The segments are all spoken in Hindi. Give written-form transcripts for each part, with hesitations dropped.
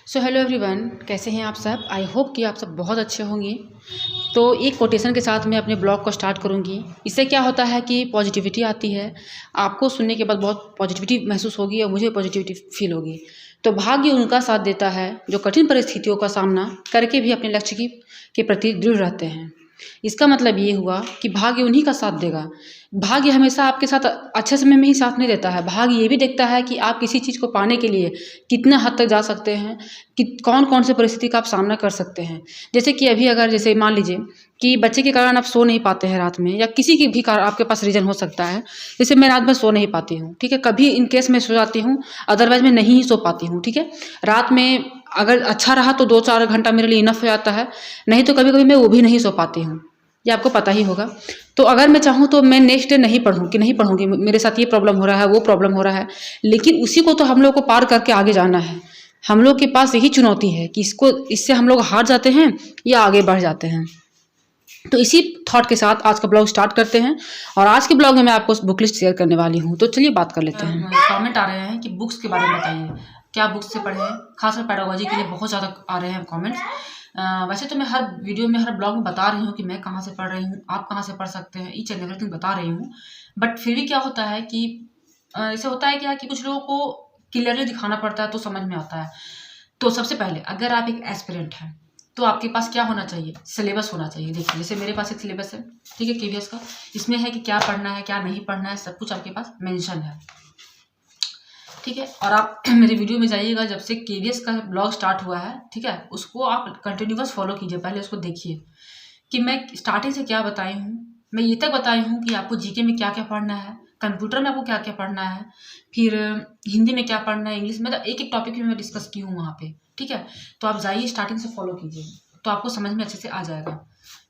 सो हेलो एवरीवन, कैसे हैं आप सब। आई होप कि आप सब बहुत अच्छे होंगे। तो एक कोटेशन के साथ मैं अपने ब्लॉग को स्टार्ट करूंगी। इससे क्या होता है कि पॉजिटिविटी आती है। आपको सुनने के बाद बहुत पॉजिटिविटी महसूस होगी और मुझे पॉजिटिविटी फील होगी। तो भाग्य उनका साथ देता है जो कठिन परिस्थितियों का सामना करके भी अपने लक्ष्य के प्रति दृढ़ रहते हैं। इसका मतलब ये हुआ कि भाग्य उन्हीं का साथ देगा। भाग्य हमेशा आपके साथ अच्छे समय में ही साथ नहीं देता है। भाग्य ये भी देखता है कि आप किसी चीज़ को पाने के लिए कितना हद तक जा सकते हैं, कि कौन कौन से परिस्थिति का आप सामना कर सकते हैं। जैसे कि अभी अगर जैसे मान लीजिए कि बच्चे के कारण आप सो नहीं पाते हैं रात में, या किसी की भी कारण आपके पास रीज़न हो सकता है। जैसे मैं रात में सो नहीं पाती हूँ, ठीक है, कभी इन केस मैं सो जाती हूँ, अदरवाइज मैं नहीं सो पाती हूँ, ठीक है। रात में अगर अच्छा रहा तो 2-4 घंटा मेरे लिए इनफ हो जाता है, नहीं तो कभी कभी मैं वो भी नहीं सो पाती हूँ। ये आपको पता ही होगा। तो अगर मैं चाहूँ तो मैं नेक्स्ट डे नहीं पढ़ूँ कि नहीं पढ़ूँगी, मेरे साथ ये प्रॉब्लम हो रहा है, वो प्रॉब्लम हो रहा है, लेकिन उसी को तो हम लोग को पार करके आगे जाना है। हम लोग के पास यही चुनौती है कि इससे हम लोग हार जाते हैं या आगे बढ़ जाते हैं। तो इसी थॉट के साथ आज का ब्लॉग स्टार्ट करते हैं। और आज के ब्लॉग में मैं आपको बुक लिस्ट शेयर करने वाली हूँ। तो चलिए बात कर लेते हैं। कमेंट आ रहे हैं कि बुक्स के बारे में बताइए, क्या बुक्स से पढ़े हैं। खासकर पेडागोजी के लिए बहुत ज़्यादा आ रहे हैं कमेंट्स। वैसे तो मैं हर वीडियो में, हर ब्लॉग में बता रही हूँ कि मैं कहाँ से पढ़ रही हूँ, आप कहाँ से पढ़ सकते हैं, ईच एंड एवरीथिंग बता रही हूँ। बट फिर भी क्या होता है कि ऐसे होता है क्या कि कुछ लोगों को क्लियरली दिखाना पड़ता है तो समझ में आता है। तो सबसे पहले अगर आप एक एस्पिरेंट हैं तो आपके पास क्या होना चाहिए, सिलेबस होना चाहिए। देखिए जैसे मेरे पास एक सिलेबस है, ठीक है, केवीएस का। इसमें है कि क्या पढ़ना है, क्या नहीं पढ़ना है, सब कुछ आपके पास मेंशन है, ठीक है। और आप मेरे वीडियो में जाइएगा, जब से केवीएस का ब्लॉग स्टार्ट हुआ है, ठीक है, उसको आप कंटिन्यूअस फॉलो कीजिए। पहले उसको देखिए कि मैं स्टार्टिंग से क्या बताई हूँ। मैं ये तक बताई हूँ कि आपको जीके में क्या क्या पढ़ना है, कंप्यूटर में आपको क्या क्या पढ़ना है, फिर हिंदी में क्या पढ़ना है, इंग्लिश में, मतलब एक एक टॉपिक में मैं डिस्कस की हूँ वहाँ पे, ठीक है। तो आप जाइए स्टार्टिंग से फॉलो कीजिए, तो आपको समझ में अच्छे से आ जाएगा।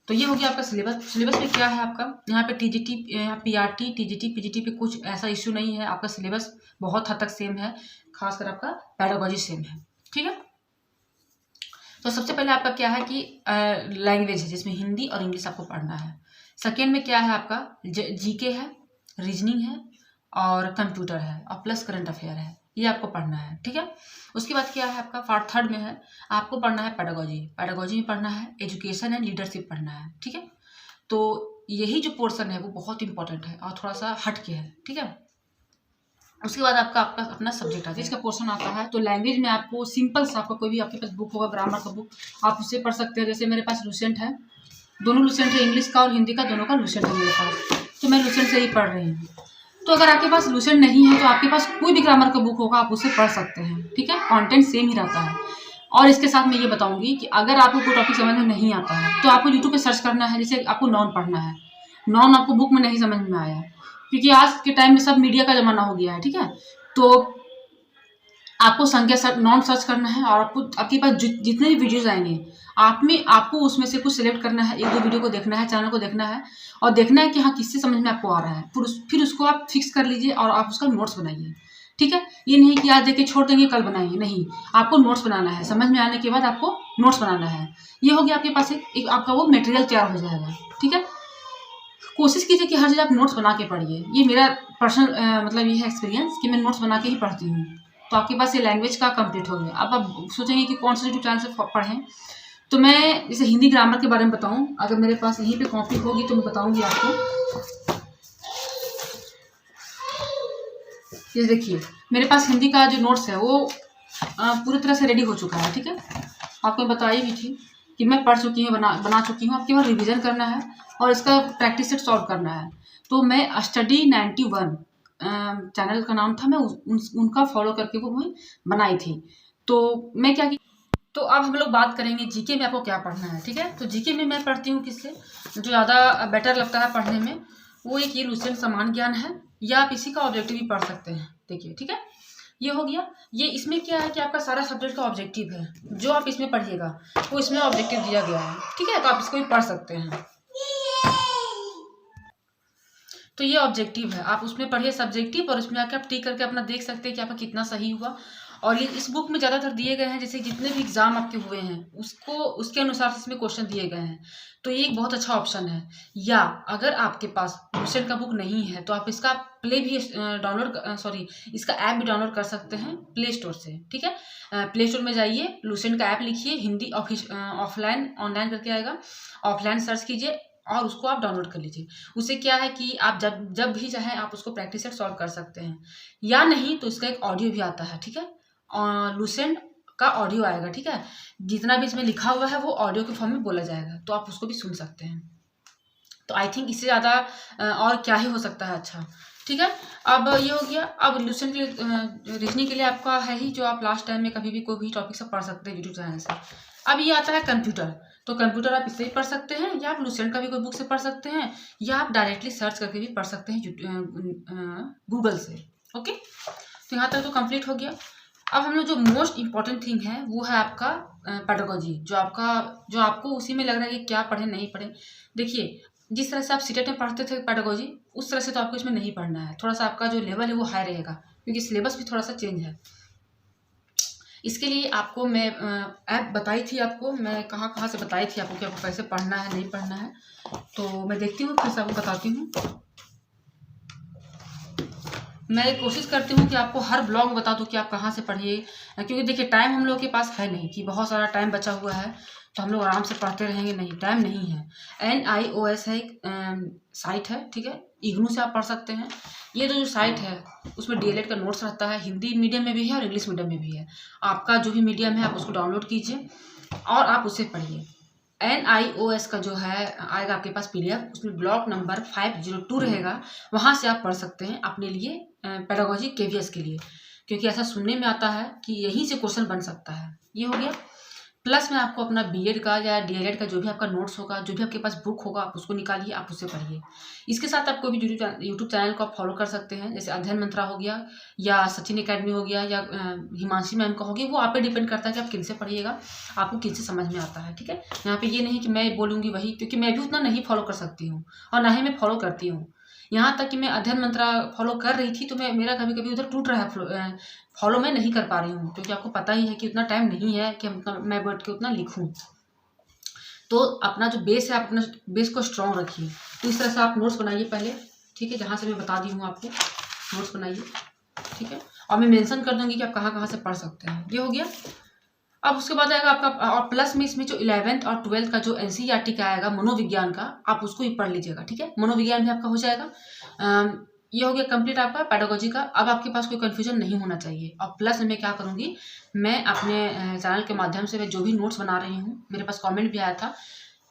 तो ये हो गया आपका सिलेबस। सिलेबस में क्या है आपका, यहाँ पे टीजीटी, यहाँ पीआरटी, टीजीटी, पीजीटी पे कुछ ऐसा इश्यू नहीं है। आपका सिलेबस बहुत हद तक सेम है, खासकर आपका पेडागोजी सेम है, ठीक है। तो सबसे पहले आपका क्या है कि लैंग्वेज है, जिसमें हिंदी और इंग्लिश आपको पढ़ना है। सेकेंड में क्या है आपका, जीके है, रीजनिंग है, और कंप्यूटर है, और प्लस करंट अफेयर है, ये आपको पढ़ना है, ठीक है। उसके बाद क्या है आपका थर्ड में है, आपको पढ़ना है पेडागोजी। पेडागोजी में पढ़ना है एजुकेशन एंड लीडरशिप पढ़ना है, ठीक है। तो यही जो पोर्शन है वो बहुत इंपॉर्टेंट है और थोड़ा सा हट के है, ठीक है। उसके बाद आपका आपका अपना सब्जेक्ट आता है, इसका पोर्शन आता है। तो लैंग्वेज में आपको सिंपल सा, आपका कोई भी आपके पास बुक होगा, ग्रामर का बुक, आप उससे पढ़ सकते हैं। जैसे मेरे पास लुसेंट है, दोनों लुसेंट है, इंग्लिश का और हिंदी का, दोनों का लुसेंट है मेरे पास। तो मैं लुसेंट से ही पढ़ रही हूँ। तो अगर आपके पास लुसेंट नहीं है तो आपके पास कोई भी ग्रामर का बुक होगा, आप उससे पढ़ सकते हैं, ठीक है। कंटेंट सेम ही रहता है। और इसके साथ मैं ये बताऊंगी कि अगर आपको कोई टॉपिक समझ में नहीं आता है तो आपको यूट्यूब पे सर्च करना है। जैसे आपको नॉन पढ़ना है, नॉन आपको बुक में नहीं समझ में आया, क्योंकि आज के टाइम में सब मीडिया का जमाना हो गया है, ठीक है। तो आपको संज्ञा नॉन सर्च करना है, और आपको आपके पास जितने भी वीडियोस आएंगे आपको उसमें से कुछ सिलेक्ट करना है, एक दो वीडियो को देखना है, चैनल को देखना है, और देखना है कि हाँ किससे समझ में आपको आ रहा है। फिर उसको आप फिक्स कर लीजिए और आप उसका नोट्स बनाइए, ठीक है। ये नहीं कि आज देख के छोड़ देंगे कल बनाएंगे, नहीं, आपको नोट्स बनाना है। समझ में आने के बाद आपको नोट्स बनाना है। ये हो गया आपके पास एक आपका वो मटेरियल तैयार हो जाएगा, ठीक है। कोशिश कीजिए कि हर चीज़ आप नोट्स बना के पढ़िए। ये मेरा पर्सनल मतलब ये है एक्सपीरियंस कि मैं नोट्स बना के ही पढ़ती हूँ। तो आपके पास ये लैंग्वेज का कंप्लीट हो गया। अब आप सोचेंगे कि कौन से यूट्यूब चैनल से पढ़ें, तो मैं जैसे हिंदी ग्रामर के बारे में बताऊँ। अगर मेरे पास यहीं पे कॉपी होगी तो मैं बताऊँगी आपको। ये देखिए मेरे पास हिंदी का जो नोट्स है वो पूरी तरह से रेडी हो चुका है, ठीक है। आपको बताई भी थी कि मैं पढ़ चुकी हूँ, बना चुकी हूँ। आपके बाद रिवीजन करना है और इसका प्रैक्टिस सेट सॉल्व करना है। तो मैं स्टडी 91 चैनल का नाम था, मैं उनका फॉलो करके वो मैं बनाई थी। तो मैं क्या की, तो अब हम लोग बात करेंगे जीके में आपको क्या पढ़ना है, ठीक है। तो जीके में मैं पढ़ती हूँ किससे, जो ज़्यादा बेटर लगता है पढ़ने में, वो एक ये लुसेंट समान ज्ञान है, या आप इसी का ऑब्जेक्टिव भी पढ़ सकते हैं। देखिए, ठीक है, ये हो गया। ये इसमें क्या है कि आपका सारा सब्जेक्ट का ऑब्जेक्टिव है, जो आप इसमें पढ़िएगा वो इसमें ऑब्जेक्टिव दिया गया है, ठीक है। तो आप इसको भी पढ़ सकते हैं। तो ये ऑब्जेक्टिव है, आप उसमें पढ़िए सब्जेक्टिव, और उसमें आके आप टिक करके अपना देख सकते हैं कि आपका कितना सही हुआ। और ये इस बुक में ज़्यादातर दिए गए हैं, जैसे जितने भी एग्ज़ाम आपके हुए हैं उसको उसके अनुसार से इसमें क्वेश्चन दिए गए हैं। तो ये एक बहुत अच्छा ऑप्शन है। या अगर आपके पास लुसेंट का बुक नहीं है तो आप इसका प्ले भी डाउनलोड इसका ऐप भी डाउनलोड कर सकते हैं प्ले स्टोर से, ठीक है। प्ले स्टोर में जाइए, लुसेंट का ऐप लिखिए, हिंदी ऑफलाइन ऑनलाइन करके आएगा, ऑफलाइन सर्च कीजिए और उसको आप डाउनलोड कर लीजिए। उससे क्या है कि आप जब जब भी चाहें आप उसको प्रैक्टिस सेट सॉल्व कर सकते हैं। या नहीं तो इसका एक ऑडियो भी आता है, ठीक है। लुसेंट का ऑडियो आएगा, ठीक है। जितना भी इसमें लिखा हुआ है वो ऑडियो के फॉर्म में बोला जाएगा, तो आप उसको भी सुन सकते हैं। तो आई थिंक इससे ज़्यादा और क्या ही हो सकता है अच्छा, ठीक है। अब ये हो गया। अब लुसेंट के लिए रीजनिंग के लिए आपका है ही, जो आप लास्ट टाइम में कभी भी कोई भी टॉपिक से पढ़ सकते हैं यूट्यूब चैनल से। अब ये आता है कंप्यूटर। तो कंप्यूटर आप इससे भी पढ़ सकते हैं, या आप लुसेंट का भी कोई बुक से पढ़ सकते हैं, या आप डायरेक्टली सर्च करके भी पढ़ सकते हैं गूगल से। ओके, तो यहाँ तक तो कंप्लीट हो गया। अब हम लोग जो मोस्ट इम्पॉर्टेंट थिंग है वो है आपका पेडागोजी, जो आपको उसी में लग रहा है कि क्या पढ़े नहीं पढ़े। देखिए, जिस तरह से आप सीटेट में पढ़ते थे पेडागोजी, उस तरह से तो आपको इसमें नहीं पढ़ना है। थोड़ा सा आपका जो लेवल है वो हाई रहेगा, क्योंकि सिलेबस भी थोड़ा सा चेंज है। इसके लिए आपको मैं ऐप बताई थी, आपको मैं कहाँ कहाँ से बताई थी आपको कि आपको कैसे पढ़ना है नहीं पढ़ना है। तो मैं देखती हूँ, फिर से आपको बताती हूँ। मैं कोशिश करती हूँ कि आपको हर ब्लॉग बता दूँ कि आप कहाँ से पढ़िए, क्योंकि देखिए टाइम हम लोग के पास है नहीं कि बहुत सारा टाइम बचा हुआ है तो हम लोग आराम से पढ़ते रहेंगे, नहीं, टाइम नहीं है। NIOS है एक साइट है, ठीक है। इग्नू से आप पढ़ सकते हैं। ये जो साइट है उसमें DLED का नोट्स रहता है, हिंदी मीडियम में भी है और इंग्लिश मीडियम में भी है। आपका जो भी मीडियम है आप उसको डाउनलोड कीजिए और आप उसे पढ़िए। NIOS का जो है आएगा आपके पास PDF, उसमें ब्लॉक नंबर 502 रहेगा, वहाँ से आप पढ़ सकते हैं अपने लिए पेडागोजी KVS के लिए, क्योंकि ऐसा सुनने में आता है कि यहीं से क्वेश्चन बन सकता है। ये हो गया। प्लस में आपको अपना BEd का या DLED का जो भी आपका नोट्स होगा, जो भी आपके पास बुक होगा, आप उसको निकालिए, आप उससे पढ़िए। इसके साथ आप कोई भी यूट्यूब चैनल को आप फॉलो कर सकते हैं, जैसे अध्ययन मंत्रा हो गया, या सचिन अकेडमी हो गया, या हिमांशी मैम का हो गया। वो आप पे डिपेंड करता है कि आप किन से पढ़िएगा, आपको किन से समझ में आता है, ठीक है। यहाँ पे ये नहीं कि मैं बोलूँगी वही, क्योंकि मैं भी उतना नहीं फॉलो कर सकती हूँ और ना ही मैं फॉलो करती हूँ। यहाँ तक कि मैं अध्ययन मंत्रा फॉलो कर रही थी तो मेरा कभी कभी उधर टूट रहा है, फॉलो मैं नहीं कर पा रही हूँ, क्योंकि आपको पता ही है कि उतना टाइम नहीं है कि मैं बैठ के उतना लिखूँ। तो अपना जो बेस है, आप अपना बेस को स्ट्रॉन्ग रखिए। तो इस तरह से आप नोट्स बनाइए पहले, ठीक है, जहाँ से मैं बता दी हूँ आपको नोट्स बनाइए, ठीक है। और मैं मेंशन कर दूँगी कि आप कहाँ कहाँ से पढ़ सकते हैं। ये हो गया। अब उसके बाद आएगा आपका, और प्लस में इसमें जो 11th और 12th का जो NCERT का आएगा मनोविज्ञान का, आप उसको भी पढ़ लीजिएगा, ठीक है। मनोविज्ञान भी आपका हो जाएगा। ये हो गया कंप्लीट आपका पेडागोजी का। अब आपके पास कोई कन्फ्यूजन नहीं होना चाहिए। और प्लस में मैं क्या करूँगी, मैं अपने चैनल के माध्यम से मैं जो भी नोट्स बना रही हूँ, मेरे पास कॉमेंट भी आया था,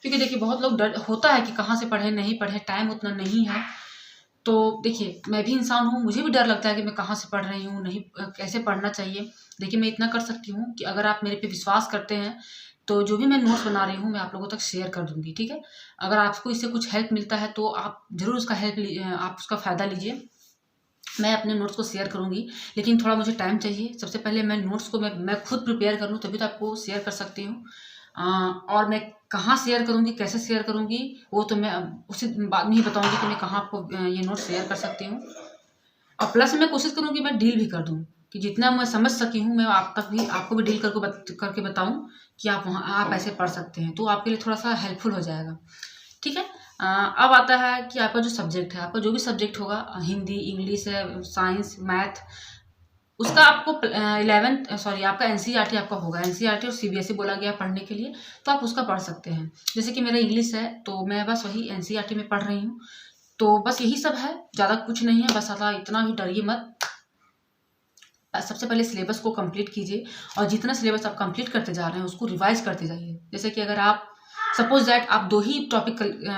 क्योंकि देखिए बहुत लोग डर होता है कि कहाँ से पढ़े नहीं पढ़े, टाइम उतना नहीं है। तो देखिए मैं भी इंसान हूँ, मुझे भी डर लगता है कि मैं कहाँ से पढ़ रही हूँ, नहीं कैसे पढ़ना चाहिए। देखिए मैं इतना कर सकती हूँ कि अगर आप मेरे पे विश्वास करते हैं तो जो भी मैं नोट्स बना रही हूँ मैं आप लोगों तक शेयर कर दूँगी, ठीक है। अगर आपको इससे कुछ हेल्प मिलता है तो आप ज़रूर उसका आप उसका फ़ायदा लीजिए। मैं अपने नोट्स को शेयर करूँगी, लेकिन थोड़ा मुझे टाइम चाहिए। सबसे पहले मैं नोट्स को मैं खुद प्रिपेयर कर लूँ, तभी तो आपको शेयर कर सकती हूँ। और मैं कहाँ शेयर करूँगी, कैसे शेयर करूँगी, वो तो मैं उसी बाद में ही बताऊँगी कि मैं कहाँ आपको ये नोट्स शेयर कर सकती हूँ। और प्लस मैं कोशिश करूँगी मैं डील भी कर दूँ, कि जितना मैं समझ सकी हूँ मैं आपको भी डील करके बताऊँ कि आप ऐसे पढ़ सकते हैं, तो आपके लिए थोड़ा सा हेल्पफुल हो जाएगा, ठीक है। अब आता है कि आपका जो सब्जेक्ट है, आपका जो भी सब्जेक्ट होगा, हिंदी, इंग्लिश, साइंस, मैथ, उसका आपको आपका NCERT आपका होगा। NCERT और CBSE बोला गया पढ़ने के लिए, तो आप उसका पढ़ सकते हैं। जैसे कि मेरा इंग्लिश है तो मैं बस वही NCERT में पढ़ रही हूँ। तो बस यही सब है, ज़्यादा कुछ नहीं है। बस इतना भी डरिए मत। सबसे पहले सिलेबस को कंप्लीट कीजिए, और जितना सिलेबस आप कंप्लीट करते जा रहे हैं उसको रिवाइज करते जाइए। जैसे कि अगर आप सपोज दैट आप 2 ही टॉपिक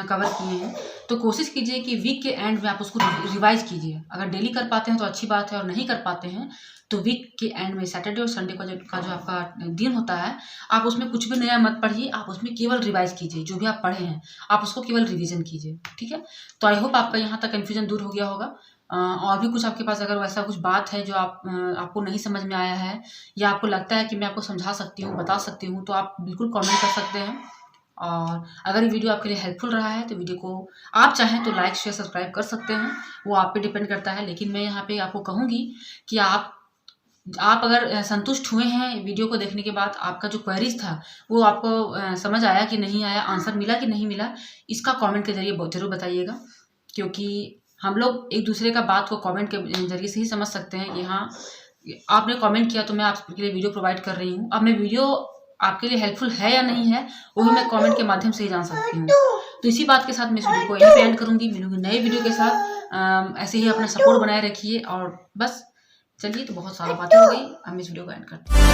कवर किए हैं, तो कोशिश कीजिए कि वीक के एंड में आप उसको रिवाइज कीजिए। अगर डेली कर पाते हैं तो अच्छी बात है, और नहीं कर पाते हैं तो वीक के एंड में सैटरडे और संडे का जो आपका दिन होता है, आप उसमें कुछ भी नया मत पढ़िए, आप उसमें केवल रिवाइज कीजिए। जो भी आप पढ़े हैं आप उसको केवल रिवीजन कीजिए, ठीक है। तो आई होप आपका यहाँ तक कन्फ्यूजन दूर हो गया होगा। और भी कुछ आपके पास अगर वैसा कुछ बात है जो आपको नहीं समझ में आया है, या आपको लगता है कि मैं आपको समझा सकती हूँ, बता सकती हूँ, तो आप बिल्कुल कमेंट कर सकते हैं। और अगर ये वीडियो आपके लिए हेल्पफुल रहा है तो वीडियो को आप चाहें तो लाइक, शेयर, सब्सक्राइब कर सकते हैं, वो आप पे डिपेंड करता है। लेकिन मैं यहाँ पे आपको कहूँगी कि आप आप अगर संतुष्ट हुए हैं वीडियो को देखने के बाद, आपका जो क्वेरीज था वो आपको समझ आया कि नहीं आया, आंसर मिला कि नहीं मिला, इसका कमेंट के ज़रिए ज़रूर बताइएगा। क्योंकि हम लोग एक दूसरे का बात को कमेंट के ज़रिए से ही समझ सकते हैं कि हाँ, आपने कमेंट किया तो मैं आपके लिए वीडियो प्रोवाइड कर रही हूँ। अब मैं वीडियो आपके लिए हेल्पफुल है या नहीं है, वो भी मैं कमेंट के माध्यम से ही जान सकती हूँ। तो इसी बात के साथ मैं इस वीडियो को यहीं पे एंड करूँगी। मिलूँगी नए वीडियो के साथ। ऐसे ही अपना सपोर्ट बनाए रखिए और बस चलिए, तो बहुत सारा बातें हो गई, हम इस वीडियो को एंड करते हैं।